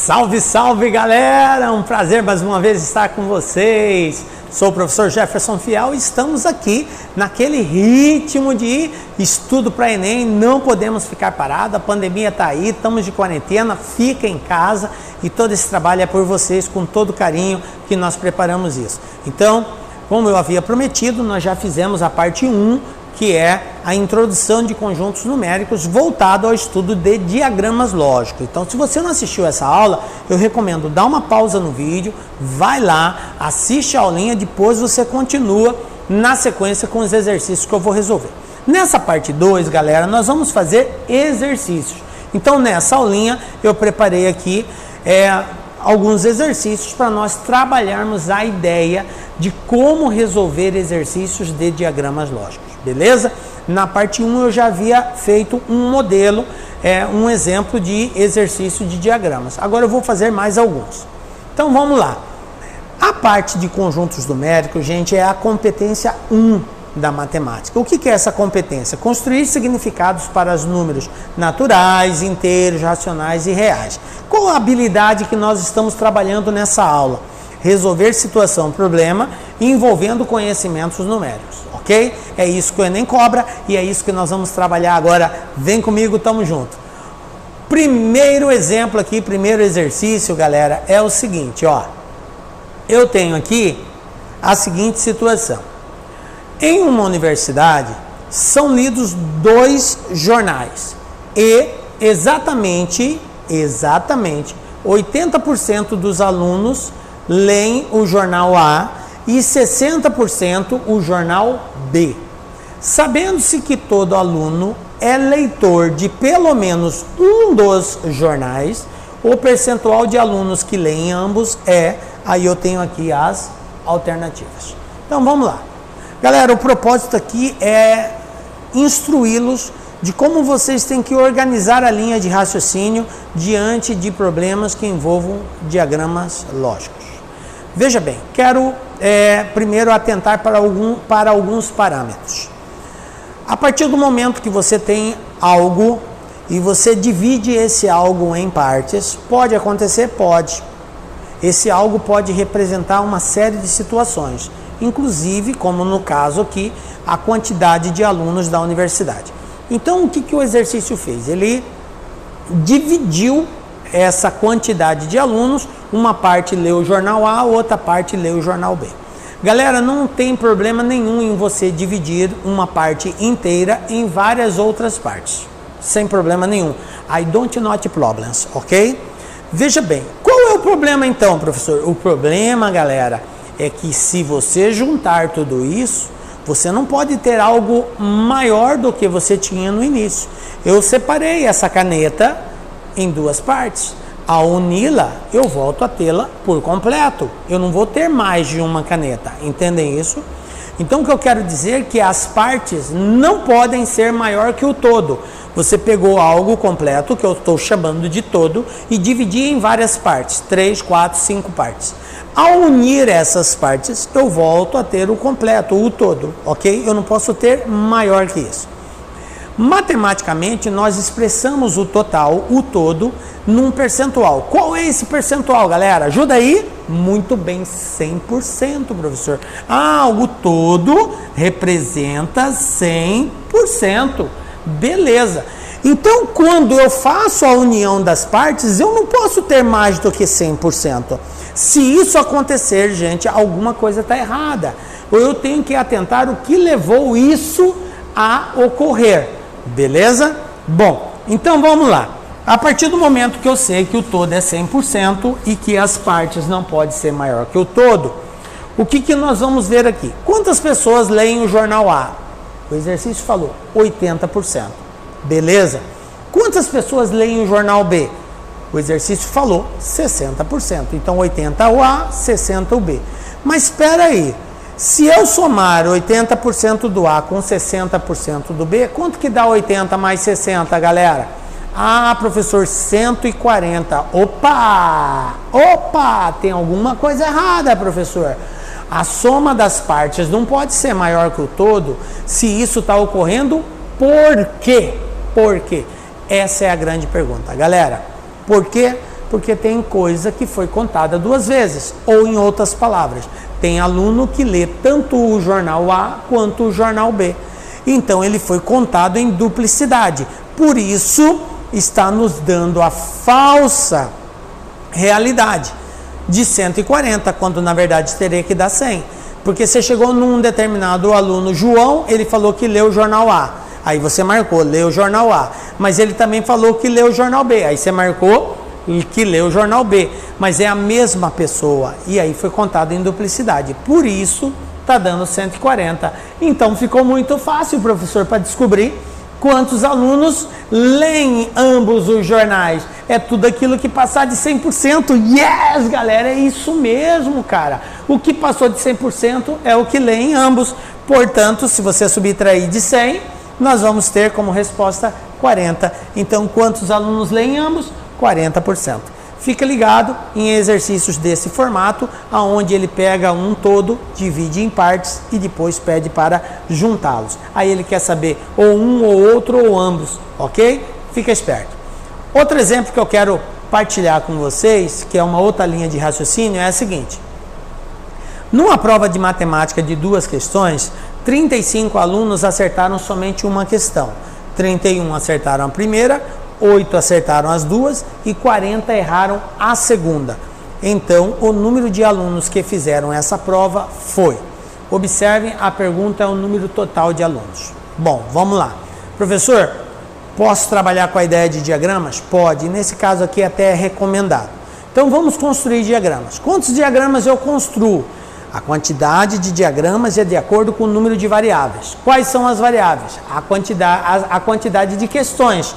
Salve, salve galera! Um prazer mais uma vez estar com vocês. Sou o professor Jefferson Fiel e estamos aqui naquele ritmo de estudo para Enem. Não podemos ficar parados, a pandemia está aí, estamos de quarentena, fica em casa e todo esse trabalho é por vocês, com todo carinho que nós preparamos isso. Então, como eu havia prometido, nós já fizemos a parte 1, que é a introdução de conjuntos numéricos voltado ao estudo de diagramas lógicos. Então, se você não assistiu essa aula, eu recomendo dar uma pausa no vídeo, vai lá, assiste a aulinha, depois você continua na sequência com os exercícios que eu vou resolver. Nessa parte 2, galera, nós vamos fazer exercícios. Então, nessa aulinha, eu preparei aqui alguns exercícios para nós trabalharmos a ideia de como resolver exercícios de diagramas lógicos, beleza? Na parte 1 eu já havia feito um modelo, um exemplo de exercício de diagramas. Agora eu vou fazer mais alguns. Então vamos lá. A parte de conjuntos numéricos, gente, é a competência 1 da matemática. O que é essa competência? Construir significados para os números naturais, inteiros, racionais e reais. Qual a habilidade que nós estamos trabalhando nessa aula? Resolver situação, problema, envolvendo conhecimentos numéricos, ok? É isso que o Enem cobra e é isso que nós vamos trabalhar agora. Vem comigo, tamo junto. Primeiro exemplo aqui, primeiro exercício, galera, é o seguinte, ó. Eu tenho aqui a seguinte situação. Em uma universidade, são lidos 2 jornais e exatamente 80% dos alunos leem o jornal A e 60% o jornal B. Sabendo-se que todo aluno é leitor de pelo menos um dos jornais, o percentual de alunos que leem ambos aí eu tenho aqui as alternativas. Então vamos lá. Galera, o propósito aqui é instruí-los de como vocês têm que organizar a linha de raciocínio diante de problemas que envolvam diagramas lógicos. Veja bem, quero primeiro atentar para alguns parâmetros. A partir do momento que você tem algo e você divide esse algo em partes, pode acontecer? Pode. Esse algo pode representar uma série de situações, inclusive, como no caso aqui, a quantidade de alunos da universidade. Então, o que o exercício fez? Ele dividiu essa quantidade de alunos, uma parte lê o jornal A, outra parte lê o jornal B. Galera, não tem problema nenhum em você dividir uma parte inteira em várias outras partes, sem problema nenhum. I don't not problems, ok? Veja bem, qual é o problema então, professor? O problema, galera, é que se você juntar tudo isso, você não pode ter algo maior do que você tinha no início. Eu separei essa caneta em 2 partes. Ao uni-la, eu volto a tê-la por completo. Eu não vou ter mais de uma caneta. Entendem isso? Então, o que eu quero dizer é que as partes não podem ser maior que o todo. Você pegou algo completo, que eu estou chamando de todo, e dividiu em várias partes. 3, 4, 5 partes. Ao unir essas partes, eu volto a ter o completo, o todo, ok? Eu não posso ter maior que isso. Matematicamente, nós expressamos o total, o todo, num percentual. Qual é esse percentual, galera? Ajuda aí? Muito bem, 100%, professor. O todo representa 100%. Beleza. Então, quando eu faço a união das partes, eu não posso ter mais do que 100%. Se isso acontecer, gente, alguma coisa está errada. Ou eu tenho que atentar o que levou isso a ocorrer. Beleza? Bom, então vamos lá. A partir do momento que eu sei que o todo é 100% e que as partes não podem ser maior que o todo, o que nós vamos ver aqui? Quantas pessoas leem o jornal A? O exercício falou 80%. Beleza? Quantas pessoas leem o jornal B? O exercício falou 60%. Então 80 o A, 60 o B. Mas espera aí. Se eu somar 80% do A com 60% do B, quanto que dá 80 mais 60, galera? Professor, 140. Opa! Tem alguma coisa errada, professor. A soma das partes não pode ser maior que o todo. Se isso está ocorrendo, por quê? Por quê? Essa é a grande pergunta. Galera, por quê? Porque tem coisa que foi contada duas vezes, ou em outras palavras, tem aluno que lê tanto o jornal A quanto o jornal B. Então ele foi contado em duplicidade. Por isso está nos dando a falsa realidade de 140, quando na verdade teria que dar 100. Porque você chegou num determinado aluno, João, ele falou que leu o jornal A. Aí você marcou, leu o jornal A. Mas ele também falou que leu o jornal B. Aí você marcou que leu o jornal B. Mas é a mesma pessoa. E aí foi contado em duplicidade. Por isso está dando 140. Então ficou muito fácil, professor, para descobrir quantos alunos leem ambos os jornais. É tudo aquilo que passar de 100%. Yes, galera, é isso mesmo, cara. O que passou de 100% é o que lê em ambos. Portanto, se você subtrair de 100, nós vamos ter como resposta 40. Então, quantos alunos leem ambos? 40%. Fica ligado em exercícios desse formato, onde ele pega um todo, divide em partes e depois pede para juntá-los. Aí ele quer saber ou um ou outro ou ambos, ok? Fica esperto. Outro exemplo que eu quero partilhar com vocês, que é uma outra linha de raciocínio, é a seguinte. Numa prova de matemática de 2 questões, 35 alunos acertaram somente uma questão. 31 acertaram a primeira, 8 acertaram as duas e 40 erraram a segunda. Então, o número de alunos que fizeram essa prova foi... Observem, a pergunta é o número total de alunos. Bom, vamos lá. Professor, posso trabalhar com a ideia de diagramas? Pode. Nesse caso aqui até é recomendado. Então, vamos construir diagramas. Quantos diagramas eu construo? A quantidade de diagramas é de acordo com o número de variáveis. Quais são as variáveis? A quantidade de questões.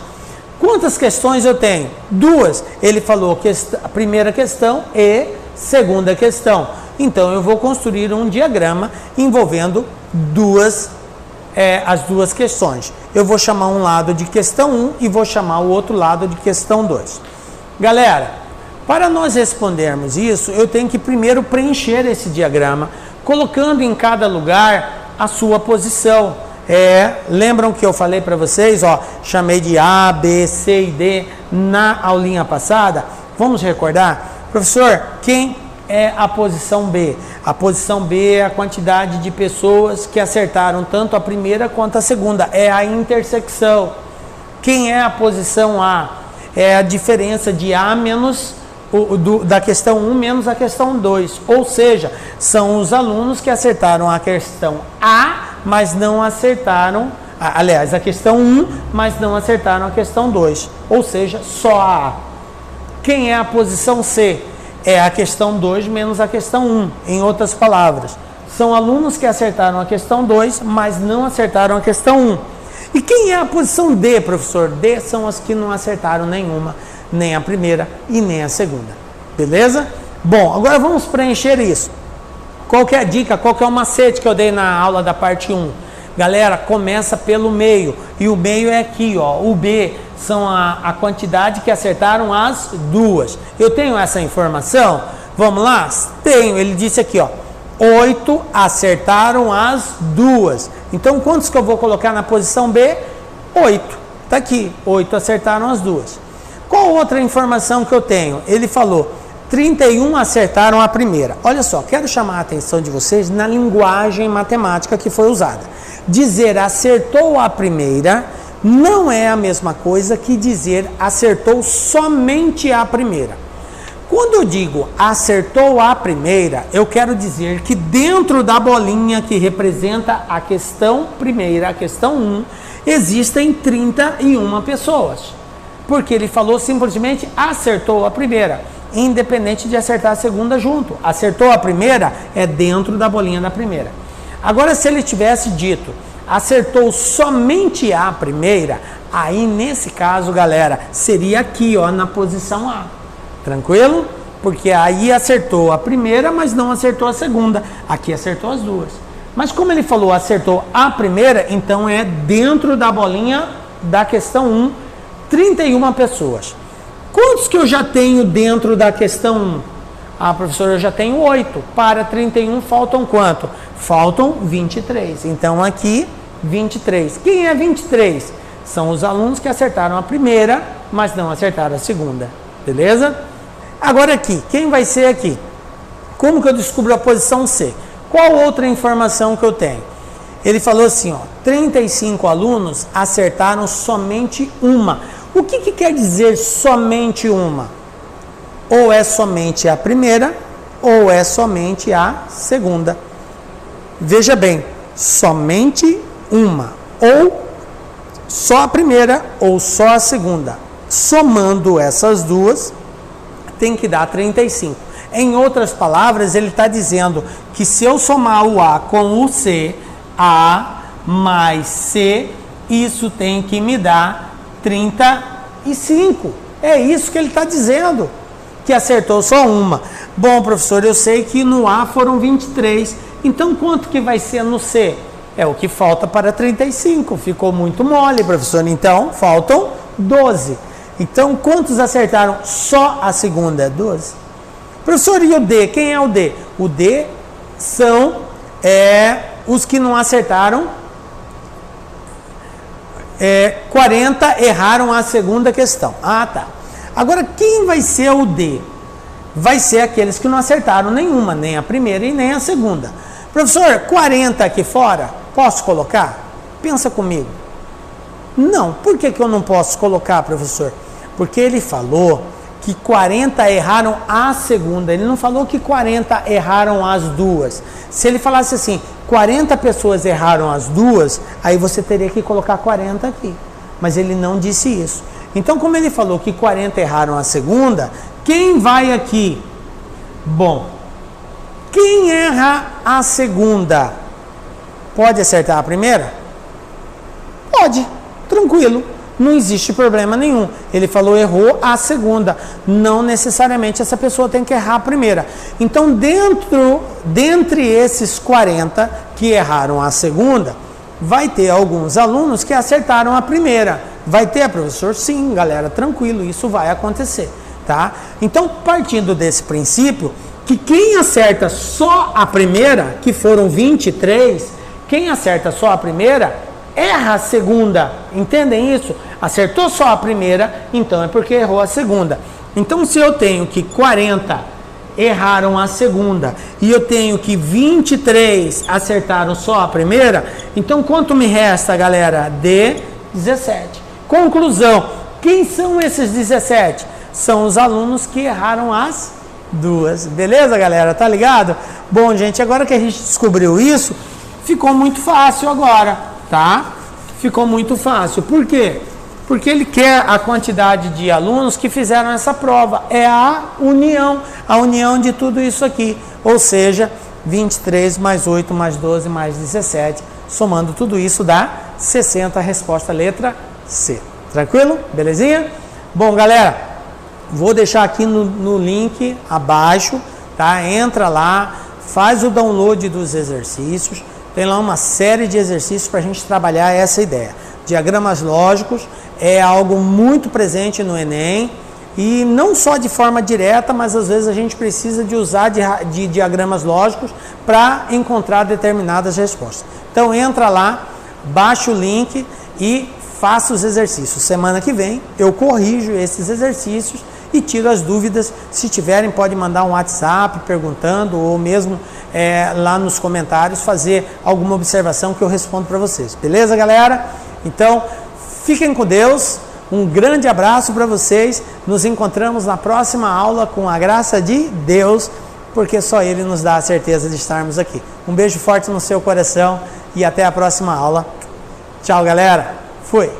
Quantas questões eu tenho? 2. Ele falou que a primeira questão e segunda questão. Então, eu vou construir um diagrama envolvendo as duas questões. Eu vou chamar um lado de questão 1 e vou chamar o outro lado de questão 2. Galera, para nós respondermos isso, eu tenho que primeiro preencher esse diagrama, colocando em cada lugar a sua posição. Lembram que eu falei para vocês, chamei de A, B, C e D na aulinha passada? Vamos recordar? Professor, quem é a posição B? A posição B é a quantidade de pessoas que acertaram tanto a primeira quanto a segunda. É a intersecção. Quem é a posição A? É a diferença de A menos da questão 1 menos a questão 2. Ou seja, são os alunos que acertaram a questão A, mas não acertaram, aliás, a questão 1, mas não acertaram a questão 2, ou seja, só a A. Quem é a posição C? É a questão 2 menos a questão 1, em outras palavras. São alunos que acertaram a questão 2, mas não acertaram a questão 1. E quem é a posição D, professor? D são as que não acertaram nenhuma, nem a primeira e nem a segunda. Beleza? Bom, agora vamos preencher isso. Qual que é a dica? Qual que é o macete que eu dei na aula da parte 1? Galera, começa pelo meio. E o meio é aqui, O B são a quantidade que acertaram as duas. Eu tenho essa informação? Vamos lá? Tenho. Ele disse aqui, 8 acertaram as duas. Então, quantos que eu vou colocar na posição B? 8. Tá aqui. 8 acertaram as duas. Qual outra informação que eu tenho? Ele falou... 31 acertaram a primeira. Olha só, quero chamar a atenção de vocês na linguagem matemática que foi usada. Dizer acertou a primeira não é a mesma coisa que dizer acertou somente a primeira. Quando eu digo acertou a primeira, eu quero dizer que dentro da bolinha que representa a questão primeira, a questão 1, existem 31 pessoas. Porque ele falou simplesmente acertou a primeira. Independente de acertar a segunda junto. Acertou a primeira, é dentro da bolinha da primeira. Agora, se ele tivesse dito, acertou somente a primeira, aí nesse caso, galera, seria aqui, na posição A. Tranquilo? Porque aí acertou a primeira, mas não acertou a segunda. Aqui acertou as duas. Mas como ele falou, acertou a primeira, então é dentro da bolinha da questão 1, 31 pessoas. Quantos que eu já tenho dentro da questão 1? Ah, professor, eu já tenho 8. Para 31 faltam quanto? Faltam 23. Então aqui, 23. Quem é 23? São os alunos que acertaram a primeira, mas não acertaram a segunda. Beleza? Agora aqui, quem vai ser aqui? Como que eu descubro a posição C? Qual outra informação que eu tenho? Ele falou assim, ó, 35 alunos acertaram somente uma. O que quer dizer somente uma? Ou é somente a primeira, ou é somente a segunda. Veja bem, somente uma, ou só a primeira, ou só a segunda. Somando essas duas, tem que dar 35. Em outras palavras, ele está dizendo que se eu somar o A com o C, A mais C, isso tem que me dar 35. É isso que ele está dizendo, que acertou só uma. Bom, professor, eu sei que no A foram 23, então quanto que vai ser no C? É o que falta para 35, ficou muito mole, professor, então faltam 12. Então, quantos acertaram só a segunda? 12. Professor, e o D? Quem é o D? O D são os que não acertaram. 40 erraram a segunda questão. Ah, tá. Agora, quem vai ser o D? Vai ser aqueles que não acertaram nenhuma, nem a primeira e nem a segunda. Professor, 40 aqui fora, posso colocar? Pensa comigo. Não. Por que eu não posso colocar, professor? Porque ele falou que 40 erraram a segunda. Ele não falou que 40 erraram as duas. Se ele falasse assim, 40 pessoas erraram as duas, aí você teria que colocar 40 aqui. Mas ele não disse isso. Então, como ele falou que 40 erraram a segunda, quem vai aqui? Bom, quem erra a segunda pode acertar a primeira? Pode, tranquilo. Não existe problema nenhum. Ele falou errou a segunda. Não necessariamente essa pessoa tem que errar a primeira. Então, dentre esses 40 que erraram a segunda, vai ter alguns alunos que acertaram a primeira. Vai ter, professor? Sim, galera, tranquilo, isso vai acontecer, tá? Então, partindo desse princípio, que quem acerta só a primeira, que foram 23, quem acerta só a primeira, erra a segunda. Entendem isso? Acertou só a primeira, então é porque errou a segunda. Então, se eu tenho que 40 erraram a segunda e eu tenho que 23 acertaram só a primeira, então quanto me resta, galera? 17. Conclusão, quem são esses 17? São os alunos que erraram as duas. Beleza, galera? Tá ligado? Bom, gente, agora que a gente descobriu isso, ficou muito fácil agora, tá? Ficou muito fácil. Por quê? Porque ele quer a quantidade de alunos que fizeram essa prova. É a união de tudo isso aqui. Ou seja, 23 mais 8 mais 12 mais 17, somando tudo isso dá 60, resposta letra C. Tranquilo? Belezinha? Bom, galera, vou deixar aqui no link abaixo, tá? Entra lá, faz o download dos exercícios. Tem lá uma série de exercícios para a gente trabalhar essa ideia. Diagramas lógicos é algo muito presente no Enem e não só de forma direta, mas às vezes a gente precisa de usar de diagramas lógicos para encontrar determinadas respostas. Então entra lá, baixa o link e faça os exercícios. Semana que vem eu corrijo esses exercícios e tiro as dúvidas. Se tiverem, pode mandar um WhatsApp perguntando ou mesmo lá nos comentários fazer alguma observação que eu respondo para vocês. Beleza, galera? Então, fiquem com Deus. Um grande abraço para vocês. Nos encontramos na próxima aula com a graça de Deus, porque só Ele nos dá a certeza de estarmos aqui. Um beijo forte no seu coração e até a próxima aula. Tchau, galera. Fui.